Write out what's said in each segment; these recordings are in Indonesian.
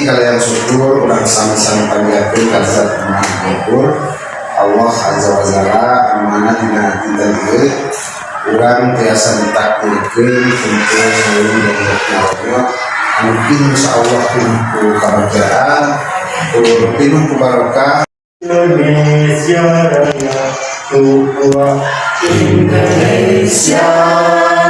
kalian syukur ulang sama-sama panjatkan kasat menghapur Allah Azza wa Jalla amanah dina kita dia urang tiasa ditakdirkan untuk melalui dan berkata mungkin insyaallah penuh kebahagiaan penuh keberkahan Indonesia Raya tua Indonesia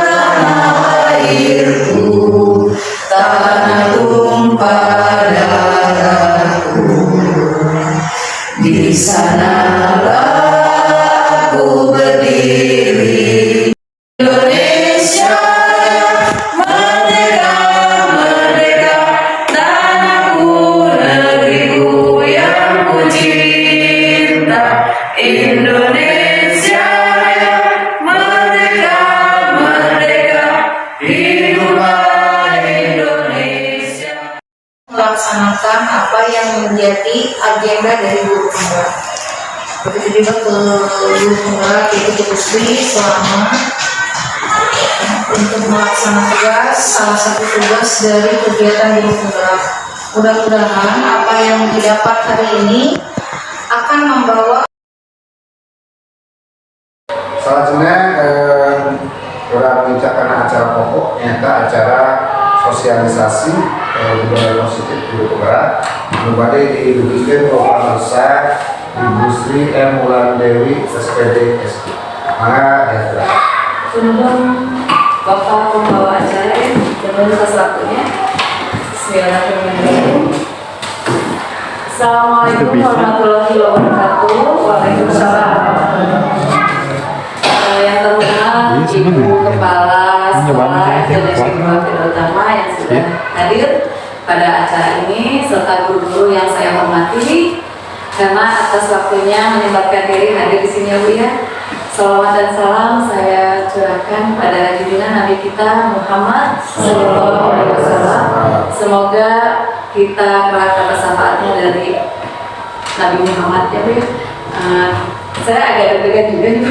tanah airku, tanah tumpah darahku. Di sanalah aku berdiri. Indonesia merdeka, merdeka, tanahku, negeriku yang ku cinta. Indonesia merdeka, merdeka, hiduplah Indonesia. Melaksanakan apa yang menjadi agenda dari guru penggerak. Begitu juga ke guru penggerak yaitu Bu Sri selama untuk melaksanakan tugas, salah satu tugas dari kegiatan guru penggerak. Mudah-mudahan apa yang didapat hari ini akan membawa selanjutnya sudah mengucapkan acara pokok nyata acara sosialisasi budaya positif guru penggerak kembali didudukin Bapak besar Ibu Sri M. Wulandewi SPD SD. Maka ya Sebelum Bapak pembawa acara dengan atas waktunya. Bismillahirrahmanirrahim. Assalamualaikum warahmatullahi wabarakatuh. Waalaikumsalam. Yang terhormat Ibu Kepala Sekolah Indonesia Utama yang sudah hadir pada acara ini serta guru-guru yang saya hormati karena atas waktunya menyempatkan diri hadir di sini ya Bu ya. Salawat dan salam saya curahkan pada junjungan Nabi kita Muhammad Sallallahu Alaihi Wasallam. Semoga kita kelak dapat syafaatnya dari Nabi Muhammad ya Bu ya. Saya agak deg-degan juga nih.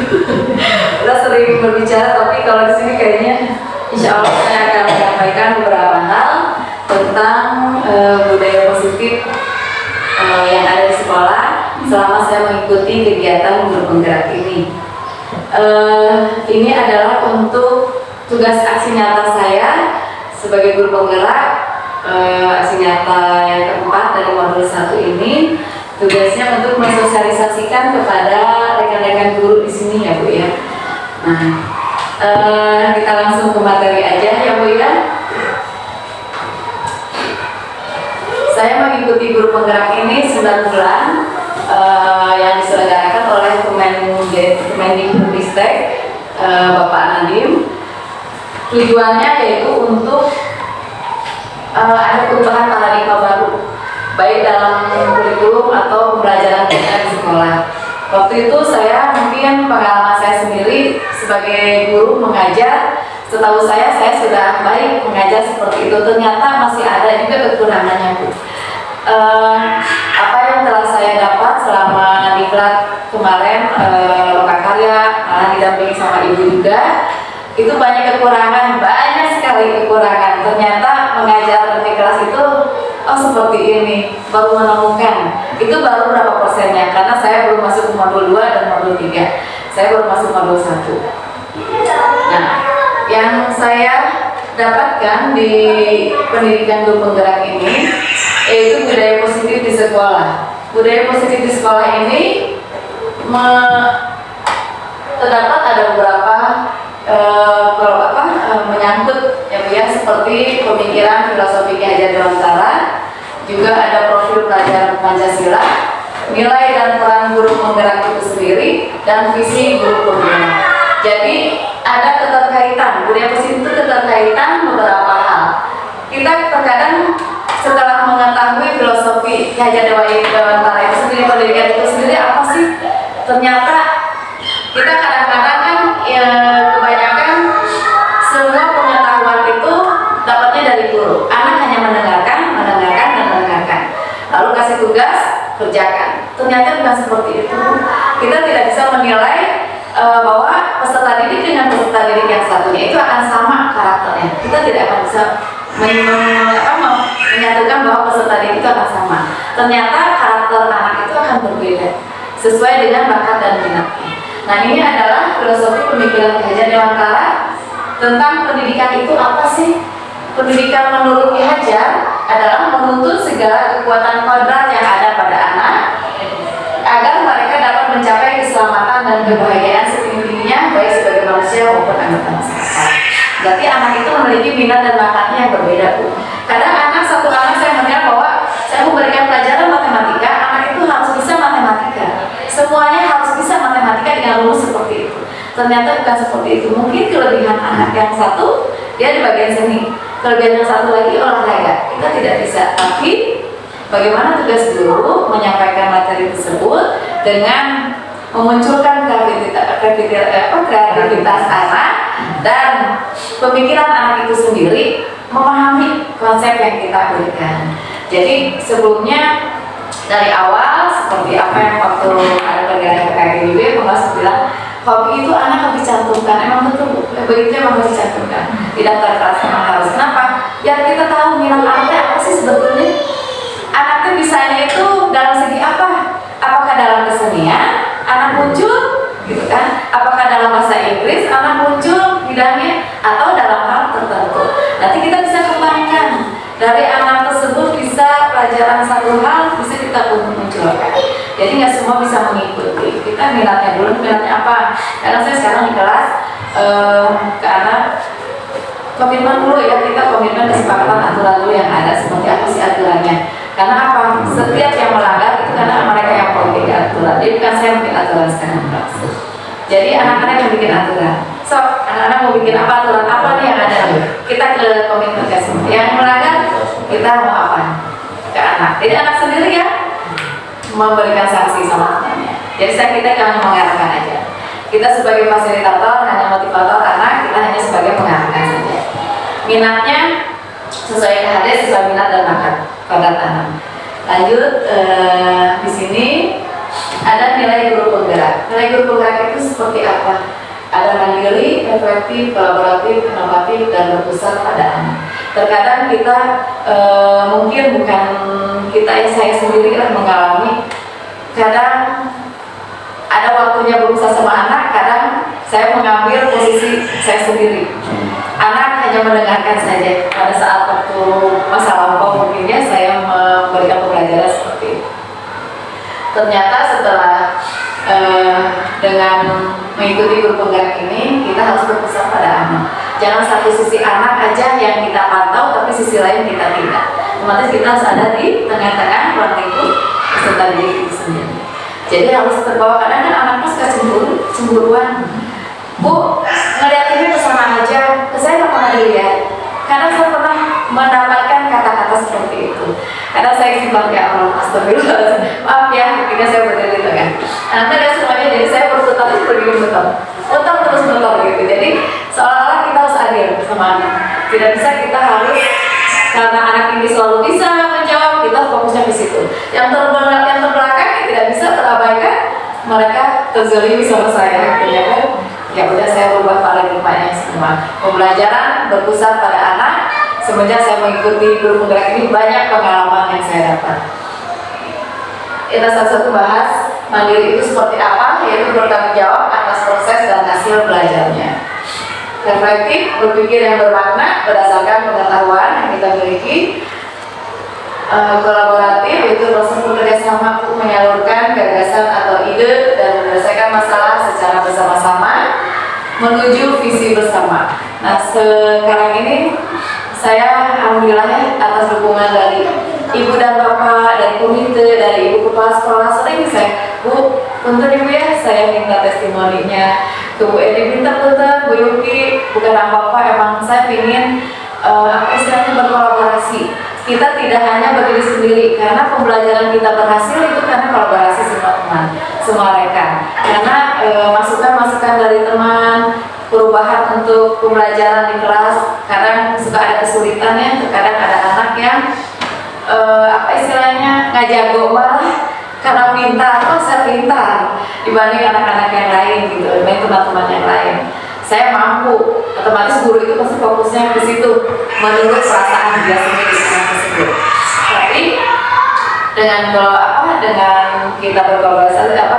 Kita sering berbicara tapi kalau di sini kayaknya insya Allah saya akan menyampaikan beberapa hal tentang budaya positif yang ada di sekolah selama saya mengikuti kegiatan guru penggerak ini. Ini adalah untuk tugas aksi nyata saya sebagai guru penggerak. Aksi nyata yang keempat dari modul 1 ini tugasnya untuk mensosialisasikan kepada rekan-rekan guru di sini ya Bu ya. Nah, kita langsung ke materi aja ya Bu ya. Saya mengikuti guru penggerak ini 9 bulan yang diselenggarakan oleh Kemendikbudristek Bapak Nadiem. Tujuannya yaitu untuk ada perubahan paradigma baru baik dalam kurikulum atau pembelajaran kita di sekolah. Waktu itu saya mungkin pengalaman saya sendiri sebagai guru mengajar, setahu saya sudah baik mengajar seperti itu, ternyata masih ada juga kekurangannya Bu. Apa yang telah saya dapat selama diklat kemarin lokakarya, malah didampingi sama Ibu juga, itu banyak kekurangan, banyak sekali kekurangan. Ternyata mengajar di kelas itu seperti ini, baru menemukan itu baru berapa persennya, karena saya belum masuk ke modul 2 dan modul 3, saya baru masuk modul 1. Nah, yang saya dapatkan di pendidikan guru penggerak ini yaitu budaya positif di sekolah. Budaya positif di sekolah ini terdapat ada beberapa menyangkut ya Bu ya, seperti pemikiran filosofi Ki Hajar Dewantara, juga ada profil pelajaran Pancasila, nilai dan peran guru penggerak itu sendiri, dan visi guru penggerak. Jadi ada keterkaitan, budaya positif itu keterkaitan beberapa hal. Kita terkadang setelah mengetahui filosofi Ki Hajar Dewantara itu sendiri, pendidikan itu sendiri apa sih, ternyata kita kadang-kadang kan ya, kebanyakan semua pengetahuan itu dapatnya dari guru. Anak hanya mendengarkan, lalu kasih tugas, kerjakan. Ternyata bukan seperti itu. Kita tidak bisa menilai bahwa peserta didik dengan peserta didik yang satunya itu akan sama karakternya. Kita tidak akan bisa menyatukan bahwa peserta didik itu akan sama. Ternyata karakter anak itu akan berbeda sesuai dengan bakat dan minatnya. Nah, ini adalah filosofi pemikiran Ki Hajar Dewantara tentang pendidikan itu apa sih? Pendidikan menurut Ki Hajar adalah menuntun segala kekuatan kodrat yang ada pada anak agar mereka dapat mencapai keselamatan dan kebahagiaan setinggi-tingginya baik sebagai manusia maupun anggota masyarakat. Berarti anak itu memiliki minat dan bakatnya yang berbeda, Bu. Kadang satu anak saya melihat bahwa saya memberikan pelajaran matematika, anak itu harus bisa matematika. Semuanya harus bisa matematika dengan rumus seperti itu. Ternyata bukan seperti itu. Mungkin kelebihan anak yang satu dia di bagian seni, kelebihan yang satu lagi olahraga. Kita tidak bisa, tapi bagaimana tugas guru menyampaikan materi tersebut dengan memunculkan kreativitas anak dan pemikiran anak itu sendiri memahami konsep yang kita berikan. Jadi sebelumnya dari awal seperti apa yang waktu ada pergerakan KKBB Pengas bilang hobi itu anak harus dicantumkan. Emang betul, begitu memang harus dicantumkan di daftar kelas memang harus. Kenapa? Biar kita tahu minat anaknya apa sih sebetulnya. Anaknya bisanya itu dalam segi apa? Apakah dalam kesenian anak muncul, gitu kan? Apakah dalam bahasa Inggris anak muncul bidangnya atau dalam hal tertentu? Nanti kita bisa kembangkan dari anak tersebut bisa pelajaran satu hal bisa kita munculkan. Jadi nggak semua bisa mengikuti. Kita minatnya dulu, minatnya apa? Karena saya sekarang di kelas ke anak komitmen dulu ya, kita komitmen kesepakatan aturan dulu yang ada seperti apa sih aturannya. Karena apa? Setiap yang melanggar itu karena mereka yang bikin aturan. Jadi bukan saya yang bikin aturan sekarang. Jadi anak-anak yang bikin aturan. So, anak-anak mau bikin apa aturan? Apa nih yang ada? Kita ke komitmen kasih. Yang melanggar kita mau apa? Ke anak. Jadi anak sendiri ya memberikan sanksi sama temannya. Jadi kita jangan mengarahkan aja. Kita sebagai fasilitator hanya motivator anak, kita hanya sebagai mengarahkan saja. Minatnya sesuai hadis, sesuai minat dan bakat pada anak. Lanjut di sini ada nilai guru penggerak. Nilai guru penggerak itu seperti apa? Ada mandiri, reflektif, kolaboratif, inovatif, dan berpusat pada anak. Terkadang kita mungkin bukan kita saya sendiri yang mengalami. Kadang ada waktunya berusaha sama anak, kadang saya mengambil posisi saya sendiri. Anak hanya mendengarkan saja. Pada saat waktu masa lampau mungkinnya saya memberikan pembelajaran seperti itu. Ternyata setelah dengan mengikuti guru penggerak ini, kita harus berpusat pada anak. Jangan satu sisi anak aja yang kita pantau, tapi sisi lain kita tidak. Otomatis kita harus ada di tengah-tengah ruang lingkup peserta didik itu sendiri. Jadi harus terbawa. Kadang kan anaknya suka cemburuan. Bu, ngeliatinnya kesana aja. Saya nggak pernah dilihat. Karena saya pernah mendapatkan kata-kata seperti itu. Karena saya simpang ya Allah, astagfirullah. Maaf ya, akhirnya saya berdiri gitu kan. Nanti ada semuanya, jadi saya berputar itu berdiri utang terus betul gitu. Jadi seolah-olah kita harus adil sama anak. Tidak bisa kita harus karena anak ini selalu bisa menjawab, kita fokusnya di situ. Yang terbelakang tidak bisa terabaikan, mereka terzalimi sama saya, gitu ya kan? Ya udah saya ubah paradigmanya semua. Pembelajaran berpusat pada anak. Semenjak saya mengikuti guru penggerak ini banyak pengalaman yang saya dapat. Kita satu-satu bahas mandiri itu seperti apa, yaitu bertanggung jawab atas proses dan hasil belajarnya. Reflektif, berpikir yang bermakna berdasarkan pengetahuan yang kita miliki. Kolaboratif, yaitu proses bekerjasama untuk menyalurkan gagasan atau ide dan menyelesaikan masalah secara bersama-sama menuju visi bersama. Nah, sekarang ini saya alhamdulillah ya, atas dukungan dari ibu dan bapak, dari komite, dari ibu kepala sekolah, sering saya, Bu, punten ibu ya, saya minta testimoninya ke Bu Edi, pinter-pinter, Bu Yuki, bukan apa-apa, emang saya ingin istilahnya berkolaborasi. Kita tidak hanya berdiri sendiri, karena pembelajaran kita berhasil itu karena kolaborasi semua teman, semua rekan. Karena masukan-masukan dari teman, perubahan untuk pembelajaran di kelas, kadang suka ada kesulitannya, terkadang ada anak yang istilahnya nggak jago, malah karena pintar, saya pintar dibanding anak-anak yang lain gitu, dibanding teman-teman yang lain. saya mampu, otomatis guru itu pasti fokusnya ke situ menurut perasaan dia sendiri anak tersebut. Tapi dengan kita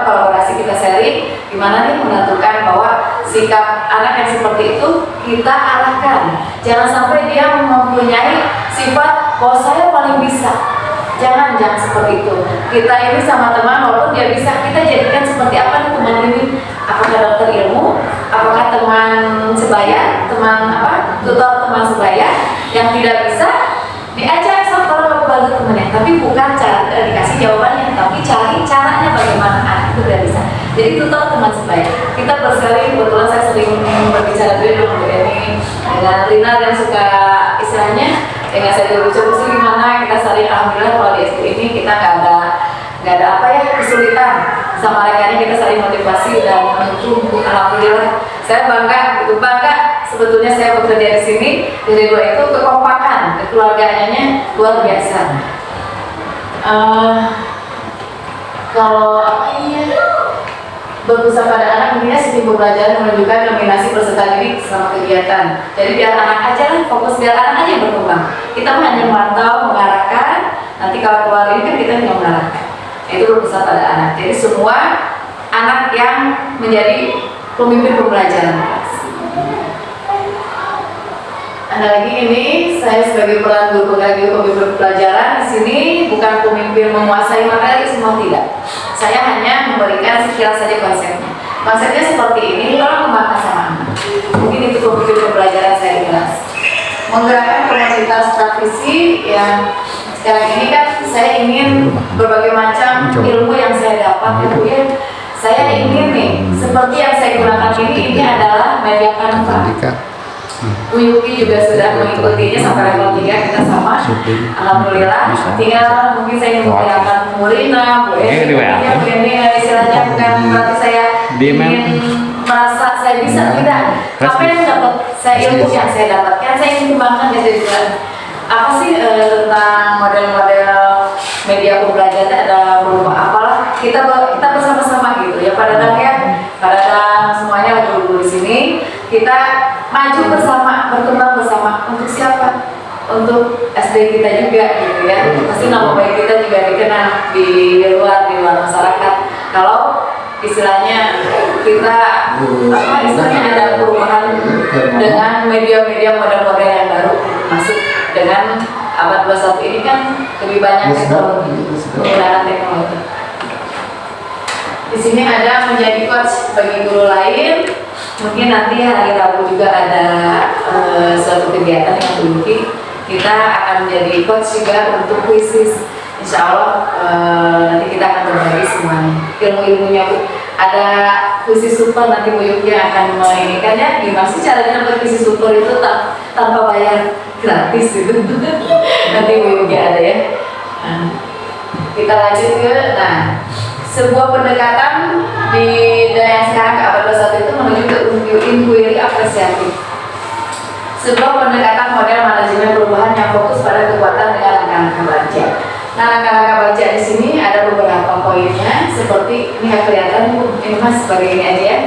kolaborasi kita sharing, gimana nih menentukan bahwa sikap anak yang seperti itu kita arahkan. Jangan sampai dia mempunyai sifat bahwa saya paling bisa. Jangan seperti itu. Kita ini sama teman, walaupun dia bisa, kita jadikan seperti apa nih teman ini? Apakah dokter ilmu? Apakah teman sebaya? Tutor teman sebaya yang tidak bisa diajak sama orang bantu temannya, tapi bukan dikasih jawabannya, tapi cari caranya bagaimana anak itu tidak bisa. Jadi tutor teman sebaya. Kita bersering, kebetulan saya sering berbicara dengan Rina yang suka istilahnya dengan saya lucu-lucu gimana kita saling. Alhamdulillah kalau di SD ini kita nggak ada kesulitan sama mereka, kita saling motivasi dan mendukung. Alhamdulillah saya bangga sebetulnya saya bekerja di sini. Dari dua itu kekompakan kekeluargaannya luar biasa. Kalau berpusat pada anak, intinya sistem pembelajaran menunjukkan nominasi peserta didik selama kegiatan. Jadi biar anak aja lah, fokus biar anak aja yang berkembang. Kita hanya memantau, mengarahkan. Nanti kalau keluar ini kan kita hanya mengarahkan. Itu berpusat pada anak. Jadi semua anak yang menjadi pemimpin pembelajaran. Ada lagi ini, saya sebagai peran guru penggerak pemimpin pelajaran di sini bukan pemimpin menguasai materi semua, tidak. Saya hanya memberikan sekilas saja konsepnya. Konsepnya seperti ini, kalau kembangkan sama anak. Mungkin itu pemimpin pembelajaran saya di kelas. Menggerakkan komunitas praktisi yang sekarang ini kan saya ingin berbagai macam ilmu yang saya dapat itu ya. Saya ingin nih, seperti yang saya gunakan ini adalah media kanva. Bu Yuki juga sudah mengikutinya sampai level 3, kita sama. Alhamdulillah. Tinggal mungkin saya memperlihatkan Bu Rina, Bu Eni, istilahnya bukan berarti saya ingin merasa saya bisa, tidak. Apa yang dapat saya ilmu yang saya dapatkan, saya ingin kembangkan dari apa sih tentang model-model media pembelajaran, ada berupa apalah kita bersama-sama gitu ya. Pada semuanya guru-guru di sini kita maju bersama, berkembang bersama. Untuk siapa? Untuk SD kita juga gitu ya. Pasti nama baik kita juga dikenal di luar masyarakat. Kalau istilahnya kita ada perubahan dengan media-media model-model yang baru masuk dengan abad 21 ini kan lebih banyak teknologi, penggunaan teknologi. Di sini ada menjadi coach bagi guru lain. Mungkin nanti hari Rabu juga ada suatu kegiatan yang berhenti. Kita akan menjadi coach juga untuk kuisis. Insya Allah nanti kita akan berbagi semuanya ilmu-ilmunya Bu. Ada kuisis super, nanti Bu Yuki akan menginginkannya. Gimana sih caranya dapat kuisis super itu tanpa bayar, gratis gitu. Nanti Bu Yuki ada ya. Kita lanjut ke sebuah pendekatan di yang sekarang ke abad 21 itu menuju ke inquiry apresiatif. Sebuah pendekatan model manajemen perubahan yang fokus pada kekuatan dengan langkah-langkah baca. Nah, langkah-langkah baca di sini ada beberapa poinnya, seperti ini nggak kelihatan Bu, ini Mas sebagai ini aja ya.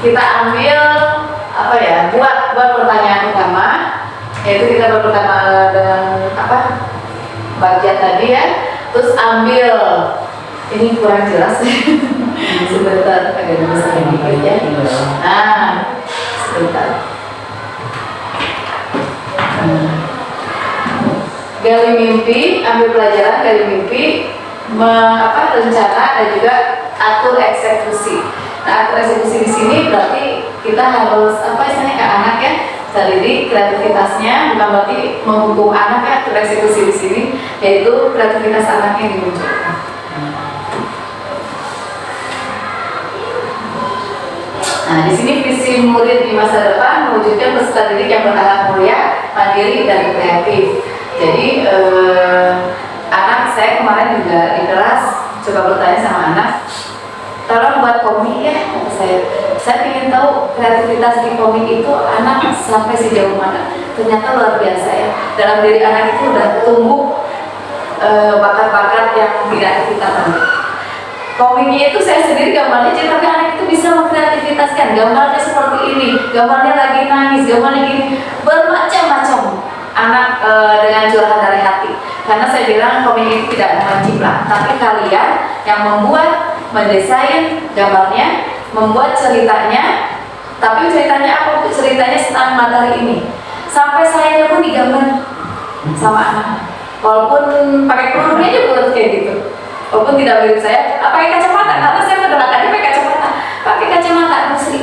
Kita ambil buat pertanyaan utama, yaitu kita pertama dengan bagian tadi ya. Terus ambil, ini kurang jelas sebentar, agak besar dikit ya. Sebentar. Gali mimpi, ambil pelajaran, gali mimpi, rencana dan juga atur eksekusi. Nah, atur eksekusi di sini berarti kita harus istilahnya ke anak ya, cari kreativitasnya, bukan berarti menghukum anak ya. Atur eksekusi di sini yaitu kreativitas anak yang dimunculkan. Nah, di sini visi murid di masa depan mewujudkan peserta didik yang bertahan mulia, mandiri dan kreatif. Jadi anak saya kemarin juga di kelas coba bertanya sama anak, tolong buat komik ya, kata saya ingin tahu kreativitas di komik itu anak sampai sejauh mana. Ternyata luar biasa ya, dalam diri anak itu udah tumbuh bakat-bakat yang tidak kita tahu. Komiknya itu saya sendiri gambarnya, tapi anak itu bisa mengkreativitaskan gambarnya seperti ini, gambarnya lagi nangis, gambarnya gini, bermacam-macam anak dengan curahan dari hati. Karena saya bilang komik itu tidak menjiplak, tapi kalian yang membuat, mendesain gambarnya, membuat ceritanya. Tapi ceritanya apa? Ceritanya tentang materi ini. Sampai saya pun digambar sama anak. Walaupun pakai kerudungnya aja buat kayak gitu. Walaupun tidak mirip saya, pakai kacamata. Karena saya menggunakannya pakai kacamata. Pakai kacamata musri.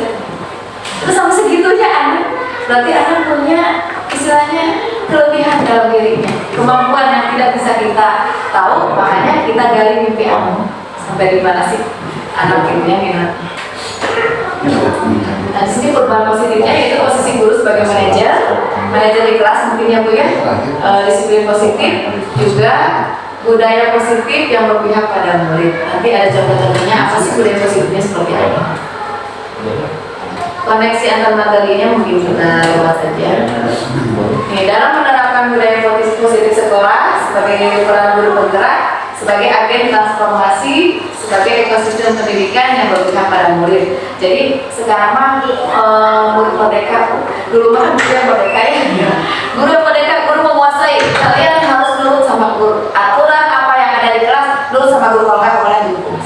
Terus sama segitunya anak. Berarti anak punya istilahnya kelebihan dalam dirinya, kemampuan yang tidak bisa kita tahu. Makanya kita gali mimpi anak. Sampai di mana sih anak ini yang minat. Nah, di sini perubahan positifnya yaitu posisi guru sebagai manajer di kelas mungkin ya Bu ya, disiplin positif, juga budaya positif yang berpihak pada murid. Nanti ada contoh-contohnya apa sih budaya positifnya seperti apa. Koneksi antar materinya mungkin kita lewat saja. Nih, dalam menerapkan budaya positif sekolah sebagai peran guru penggerak, sebagai agen transformasi, sebagai ekosistem pendidikan yang berpihak pada murid. Jadi sekarang mah murid merdeka, dulu mah guru yang merdeka ya. Guru yang merdeka, guru menguasai. Kalian harus nurut sama guru. Aturan apa yang ada di kelas, nurut sama guru. Kalau nggak kalian dihukum.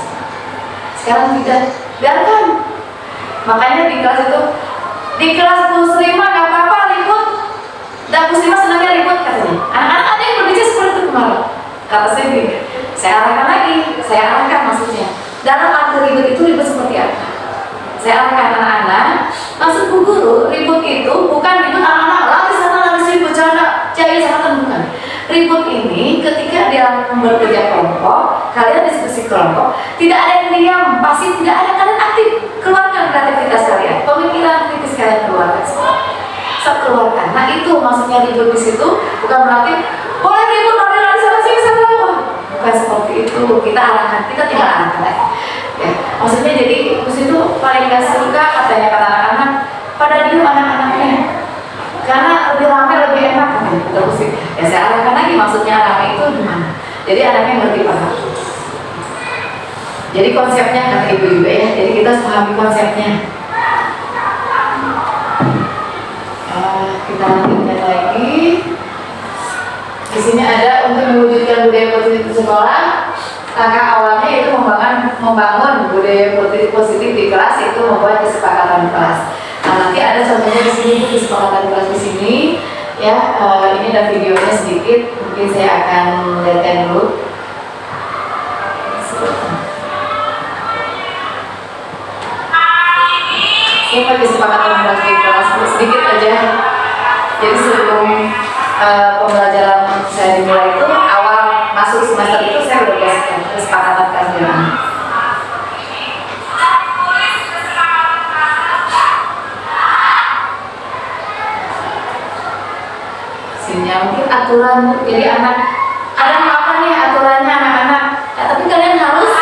Sekarang tidak, biarkan. Makanya di kelas muslimah nggak apa-apa ribut. Dan muslimah senangnya ribut katanya. Anak-anak ada yang berbicara seperti itu kemarin. Kata saya gini, saya arahkan maksudnya. Dalam arti ribut itu ribut seperti apa? Saya arahkan anak-anak, maksud Bu Guru, ribut itu bukan ribut anak-anak lari sana lari sini bercanda, jahil sana bukan. Ribut ini ketika dia bekerja kelompok, kalian diskusi kelompok, tidak ada yang diam, pasti tidak ada, kalian aktif, keluarkan kreativitas kalian, pemikiran kritis kalian keluarkan semua. Keluarkan. Nah itu maksudnya ribut di situ bukan berarti boleh ribut lari sana sini sana. Bukan seperti itu, kita arahkan, kita tinggal arahkan ya. Maksudnya jadi di situ paling gak suka katanya kata anak-anak pada diem anak-anaknya karena lebih ramai lebih enak katanya. Terus ya saya arahkan lagi maksudnya ramai itu gimana. Jadi anaknya ngerti paham. Jadi konsepnya kata ibu juga ya. Jadi kita harus pahami konsepnya. Kita lanjutkan lagi. Di sini ada untuk mewujudkan budaya positif di sekolah. Langkah awalnya itu membangun budaya positif di kelas, itu membuat kesepakatan kelas. Nah, nanti ada contohnya di sini kesepakatan kelas di sini. Ya, ini ada videonya sedikit. Mungkin saya akan lihatkan dulu. Ini pakai kesepakatan kelas di kelas sedikit aja. Jadi sebelum pembelajaran saya dimulai itu awal masuk semester itu saya udah kasihkan kesepakatan kajian. Sini mungkin aturan, jadi anak ada apa nih aturannya anak-anak, ya, tapi kalian harus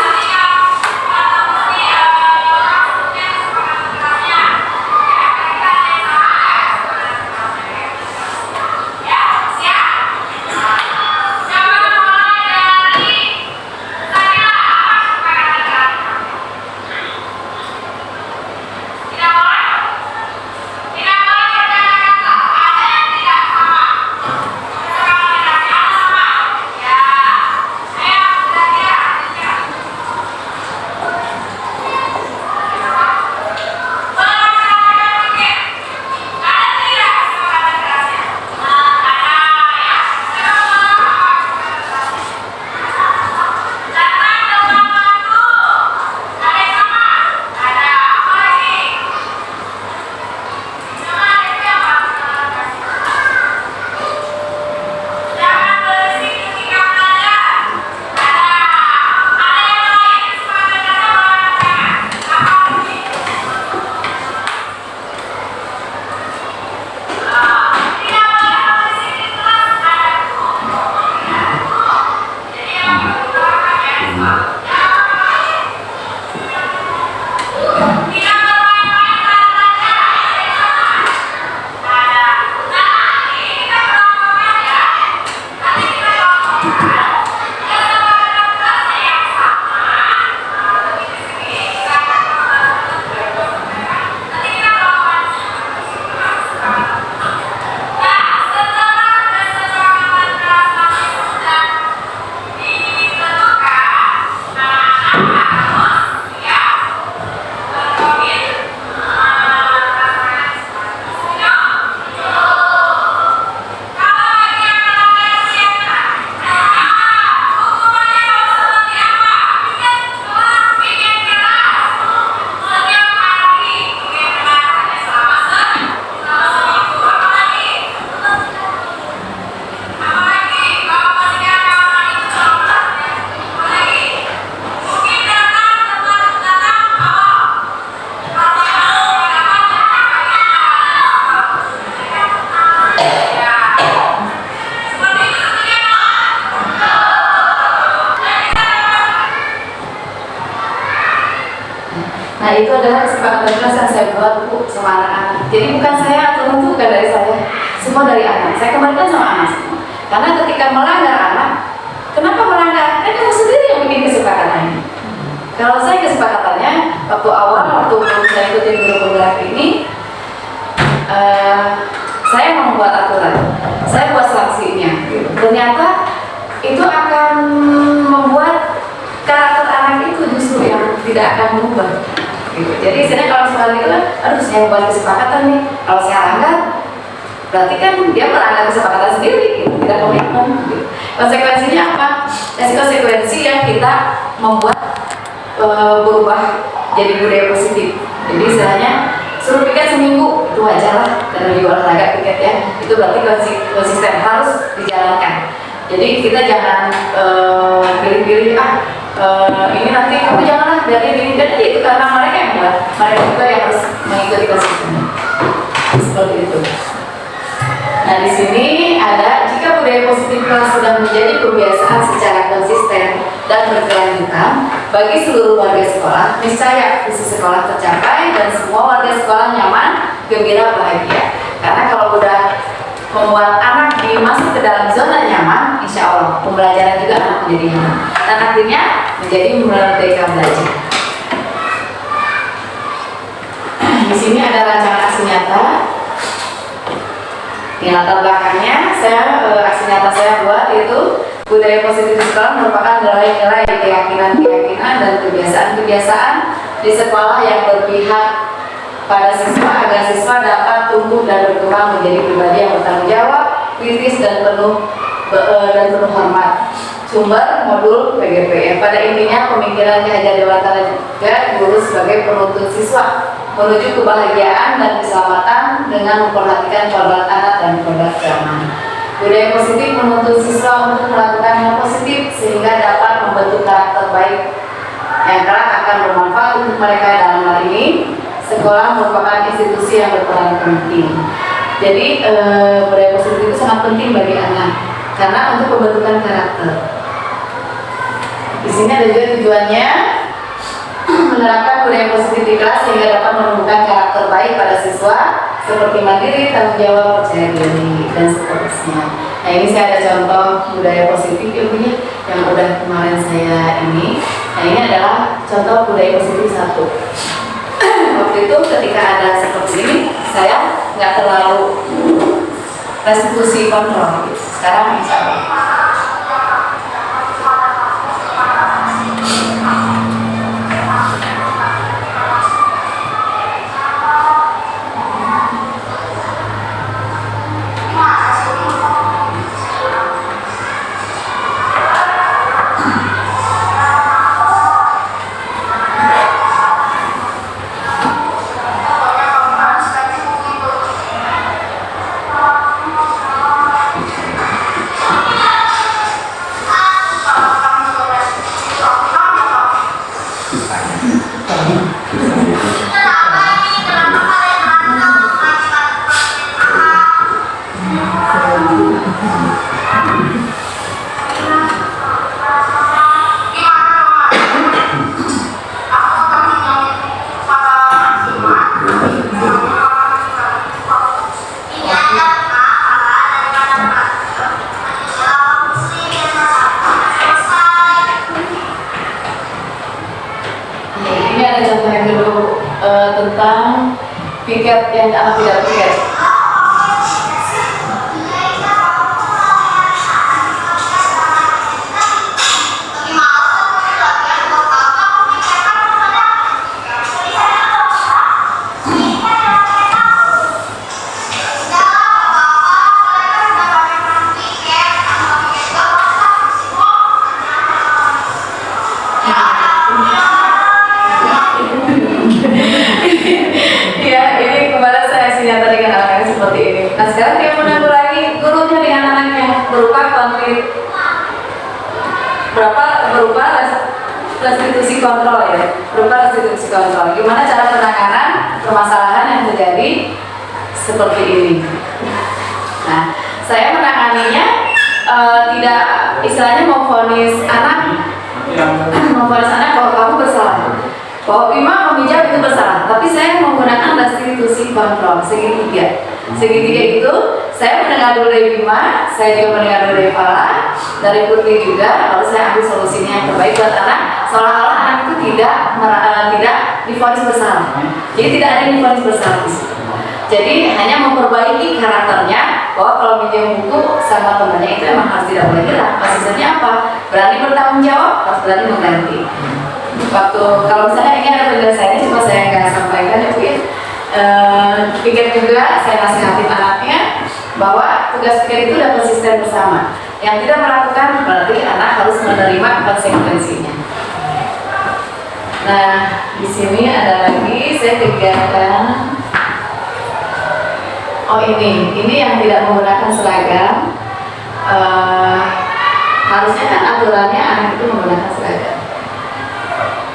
itu adalah kesepakatan kelas yang saya buat Bu sama anak-anak. Jadi bukan saya atau bukan dari saya, semua dari anak. Saya kembalikan sama anak semua. Karena ketika melanggar anak, kenapa melanggar? Kan kamu sendiri yang bikin kesepakatannya. Kalau saya kesepakatannya waktu awal waktu saya ikutin guru penggerak ini, saya membuat aturan, saya buat sanksinya. Ternyata itu akan membuat karakter anak itu justru yang tidak akan berubah. Gitu. Jadi istilahnya kalau sekali itu kan, aduh saya buat kesepakatan nih, kalau saya langgar, berarti kan dia melanggar kesepakatan sendiri, gitu. Tidak komitmen. Gitu. Konsekuensinya apa? Konsekuensi yang kita membuat berubah jadi budaya positif. Jadi istilahnya suruh piket seminggu itu wajar lah, karena di olahraga piket ya, itu berarti konsisten harus dijalankan. Jadi kita jangan pilih-pilih ini nanti kamu janganlah dari ini dan itu karena mereka yang buat, mereka juga yang harus mengikuti konsistennya seperti itu. Nah di sini ada jika budaya positif kelas sudah menjadi kebiasaan secara konsisten dan berkelanjutan bagi seluruh warga sekolah, niscaya visi sekolah tercapai dan semua warga sekolah nyaman, gembira, bahagia. Karena kalau udah membuat anak masuk ke dalam zona nyaman, insya Allah pembelajaran juga akan menjadi nyaman dan akhirnya menjadi merdeka belajar. Di sini ada rancangan aksi nyata. Di latar belakangnya aksi nyata saya buat itu budaya positif di sekolah merupakan nilai-nilai, keyakinan-keyakinan dan kebiasaan-kebiasaan di sekolah yang berpihak pada siswa agar siswa dapat tumbuh dan berkembang menjadi pribadi yang bertanggung jawab, kritis dan penuh hormat. Sumber modul PGP. Pada intinya pemikiran Ki Hajar Dewantara juga guru sebagai penuntun siswa menuju kebahagiaan dan keselamatan dengan memperhatikan korban anak dan korban keamanan. Budaya positif menuntun siswa untuk melakukan yang positif sehingga dapat membentuk karakter baik yang kelak akan bermanfaat untuk mereka. Dalam hal ini sekolah merupakan institusi yang berperan penting. Jadi budaya positif itu sangat penting bagi anak karena untuk pembentukan karakter. Di sini ada juga tujuannya menerapkan budaya positif di kelas sehingga dapat menumbuhkan karakter baik pada siswa seperti mandiri, tanggung jawab, percaya diri dan seterusnya. Nah ini saya ada contoh budaya positif ilmunya yang udah kemarin saya ini. Nah ini adalah contoh budaya positif 1. Waktu itu ketika ada seperti ini saya nggak terlalu restitusi kontrol. Sekarang insya Allah. Tentang piket yang anak tidak piket. Nah sekarang dia menanggulangi gurunya dengan anaknya berupa konflik berupa restitusi kontrol ya, berupa restitusi kontrol. Gimana cara penanganan permasalahan yang terjadi seperti ini? Nah saya menanganinya tidak istilahnya memvonis anak bahwa kamu bersalah, bahwa Bima meminjam itu bersalah. fungsi kontrol segitiga. Segitiga itu saya mendengar dulu dari Bima, saya juga mendengar dulu dari Fala, dari Putri juga, lalu saya ambil solusinya yang terbaik buat anak. Seolah-olah anak itu tidak divonis bersalah. Jadi tidak ada yang divonis bersalah di situ. Jadi hanya memperbaiki karakternya, bahwa kalau minjem buku sama temannya itu emang harus tidak boleh hilang. Sisanya apa? Berani bertanggung jawab, harus berani mengganti. Waktu kalau misalnya ini ada penjelasannya, cuma saya nggak sampaikan ya Bu ya. Pikir juga saya nasihatin anaknya bahwa tugas pikir itu udah konsisten bersama. Yang tidak melakukan berarti anak harus menerima konsekuensinya. Nah, di sini ada lagi saya kegiatan. Oh ini yang tidak menggunakan seragam. Harusnya kan aturannya anak itu menggunakan seragam.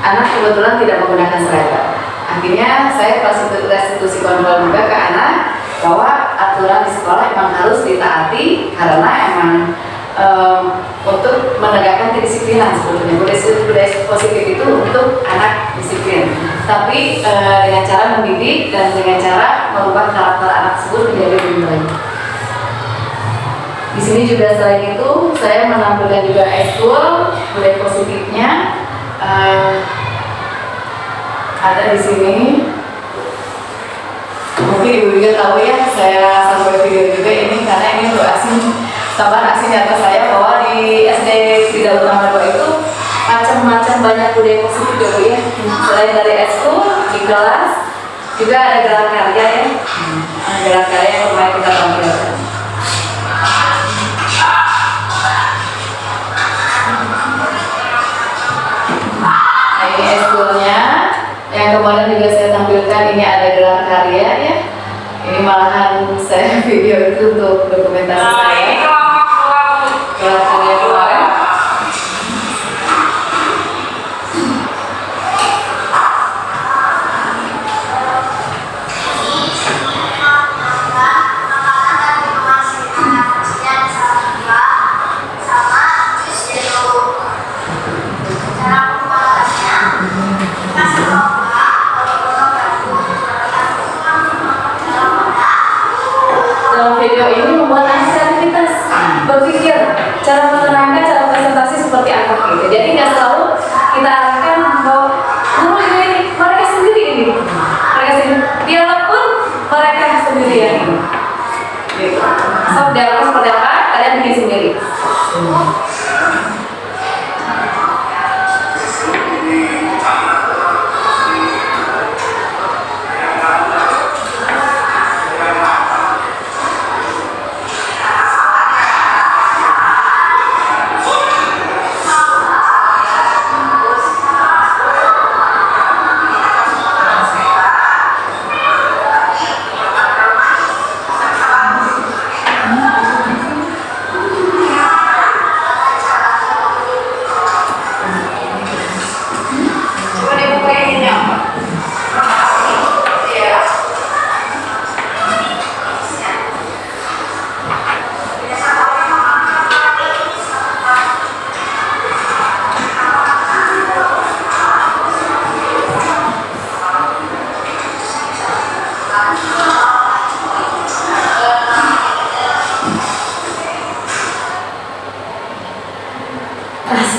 Anak kebetulan tidak menggunakan seragam. Akhirnya saya restitusi kontrol juga ke anak bahwa aturan di sekolah emang harus ditaati karena emang untuk menegakkan kedisiplinan sebetulnya. Budaya positif itu untuk anak disiplin, tapi dengan cara mendidik dan dengan cara merubah karakter anak tersebut menjadi lebih baik. Di sini juga selain itu saya menampilkan juga ekskul budaya positifnya. Ada di sini, mungkin ibu juga tahu ya, saya sampai video juga ini karena ini untuk asing, tambahan asing atas saya bahwa di SD Tidak Utama 2 itu macam-macam banyak budaya positif ya Bu ya. Selain dari ekskul di kelas juga ada gerak karya ya, gerak karya yang kemarin kita tampilkan. Nah ini ekskulnya. Yang kemarin juga saya tampilkan, ini ada gelar karya ya. Ini malahan saya video itu untuk dokumentasi saya. Gelar karya kemarin. Video ini membuat aktivitas berpikir, cara menerangkan, cara presentasi seperti apa gitu. Jadi nggak selalu kita arahkan bahwa ini mereka sendiri ini, mereka sendiri. Dialog pun mereka sendiri yang ini. Gitu. So dialog seperti apa? Kalian bikin sendiri.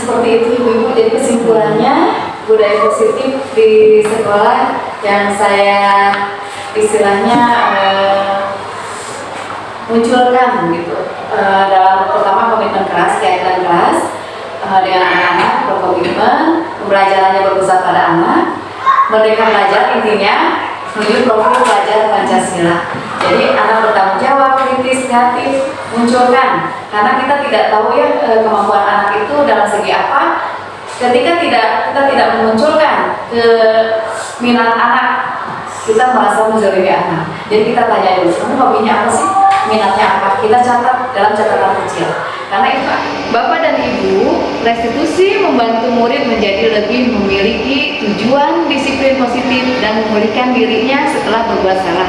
Seperti itu Ibu-Ibu, jadi kesimpulannya budaya positif di sekolah yang saya istilahnya munculkan gitu dalam pertama komitmen keras, kaitan keras dengan anak-anak, berkomitmen, pembelajarannya berpusat pada anak, merdeka belajar intinya menuju profil pelajar Pancasila. Jadi anak bertanggung jawab, kritis, kreatif, munculkan. Karena kita tidak tahu ya kemampuan anak itu dalam segi apa. Ketika kita tidak memunculkan ke minat anak, kita merasa menzalimi anak. Jadi kita tanya dulu, kamu hobinya apa sih? Minatnya apa? Kita catat dalam catatan kecil. Karena itu Bapak dan Ibu, restitusi membantu murid menjadi lebih memiliki tujuan disiplin positif dan memulihkan dirinya setelah berbuat salah.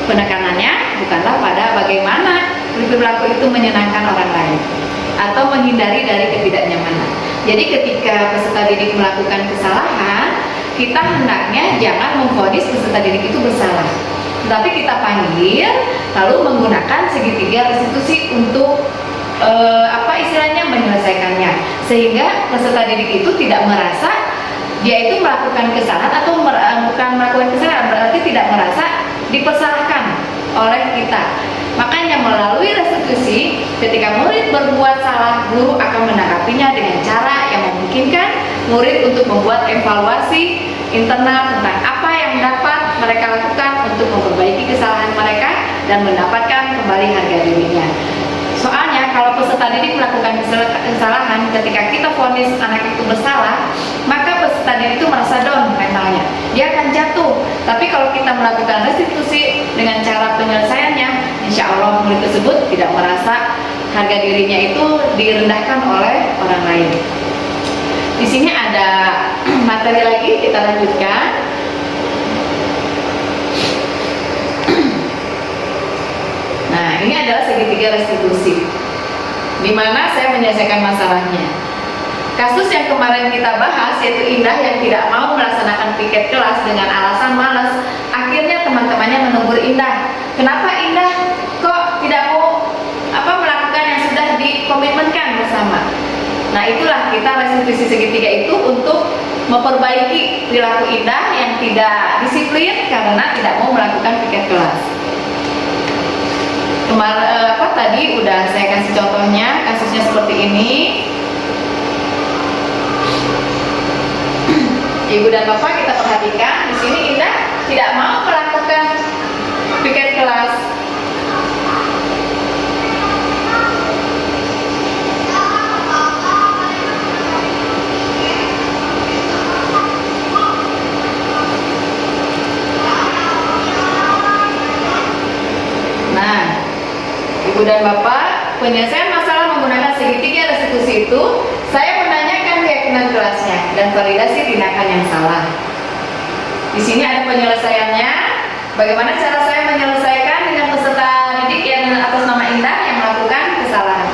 Penekanannya bukanlah pada bagaimana perilaku itu menyenangkan orang lain atau menghindari dari ketidaknyamanan. Jadi ketika peserta didik melakukan kesalahan, kita hendaknya jangan memvonis peserta didik itu bersalah. Tetapi kita panggil lalu menggunakan segitiga restitusi untuk istilahnya menyelesaikannya, sehingga peserta didik itu tidak merasa dia itu melakukan kesalahan atau bukan melakukan kesalahan, berarti tidak merasa dipersalahkan oleh kita. Makanya melalui restitusi, ketika murid berbuat salah, guru akan menanggapinya dengan cara yang memungkinkan murid untuk membuat evaluasi internal tentang apa yang dapat mereka lakukan untuk memperbaiki kesalahan mereka dan mendapatkan kembali harga dirinya. Soalnya kalau peserta didik melakukan kesalahan, ketika kita vonis anak itu bersalah, maka peserta didik itu merasa down mentalnya, dia akan jatuh. Tapi kalau kita melakukan restitusi dengan cara penyelesaiannya, insya Allah murid tersebut tidak merasa harga dirinya itu direndahkan oleh orang lain. Di sini ada materi lagi, kita lanjutkan. Nah, ini adalah segitiga restitusi, di mana saya menyelesaikan masalahnya. Kasus yang kemarin kita bahas, yaitu Indah yang tidak mau melaksanakan piket kelas dengan alasan malas. Akhirnya teman-temannya menegur Indah. Kenapa Indah kok tidak mau melakukan yang sudah dikomitmenkan bersama? Nah, itulah kita restitusi segitiga itu untuk memperbaiki perilaku Indah yang tidak disiplin karena tidak mau melakukan piket kelas. Tadi udah saya kasih contohnya, kasusnya seperti ini. Ibu dan Bapak, kita perhatikan di sini Indah tidak mau melakukan piket kelas. Nah, Ibu dan Bapak, penyelesaian masalah menggunakan segitiga restitusi itu, saya menanyakan keyakinan kelasnya dan validasi tindakan yang salah. Di sini ada penyelesaiannya. Bagaimana cara saya menyelesaikan dengan peserta didik yang atas nama Indah yang melakukan kesalahan?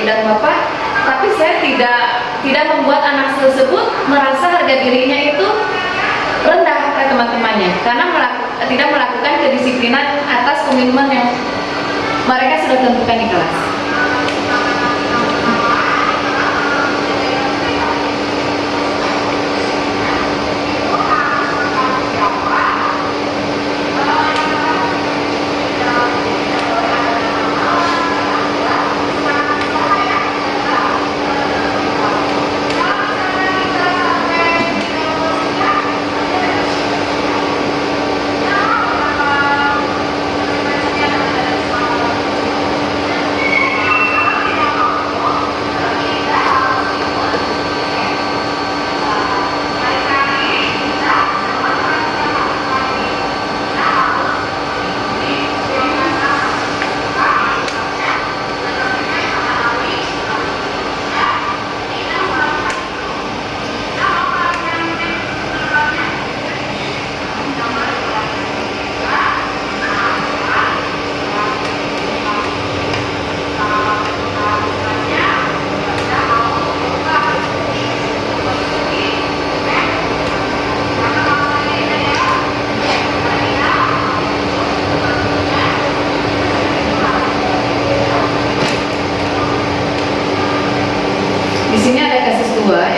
Dan Bapak, tapi saya tidak membuat anak tersebut merasa harga dirinya itu rendah oleh teman-temannya karena tidak melakukan kedisiplinan atas komitmen yang mereka sudah tentukan di kelas.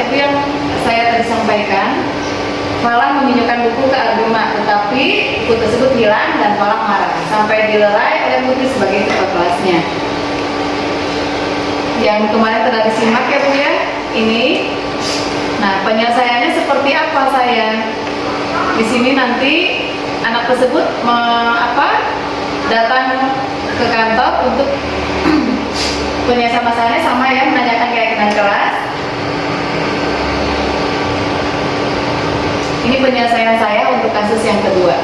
Itu yang saya tadi sampaikan. Falah meminjamkan buku ke Arjuna, tetapi buku tersebut hilang dan Falah marah sampai dilerai oleh Putri sebagai ketua kelasnya. Yang kemarin telah disimak ya Bu ya, ini. Nah, penyelesaiannya seperti apa saya? Di sini nanti anak tersebut datang ke kantor untuk penyelesaian masalahnya, sama ya, menanyakan keyakinan kelas. Ini penyelesaian saya untuk kasus yang kedua.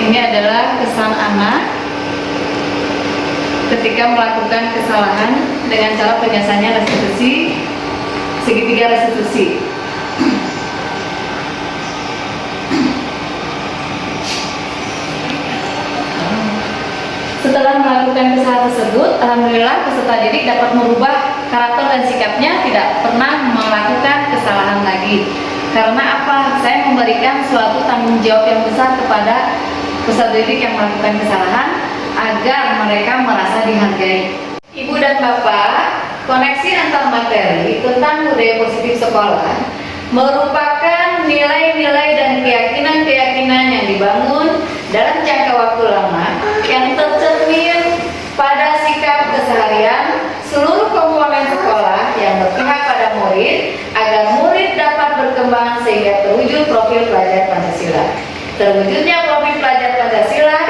Ini adalah kesan anak ketika melakukan kesalahan dengan cara penyelesaiannya restitusi, segitiga restitusi. Setelah melakukan kesalahan tersebut, alhamdulillah peserta didik dapat merubah karakter dan sikapnya, tidak pernah melakukan kesalahan lagi. Karena apa? Saya memberikan suatu tanggung jawab yang besar kepada peserta didik yang melakukan kesalahan agar mereka merasa dihargai. Ibu dan Bapak, koneksi antar materi tentang budaya positif sekolah merupakan nilai-nilai dan keyakinan-keyakinan yang dibangun dalam jangka waktu lama yang tercermin pada sikap keseharian seluruh komponen sekolah yang berpihak pada murid agar murid dapat berkembang sehingga terwujud profil pelajar Pancasila. Terwujudnya profil pelajar Pancasila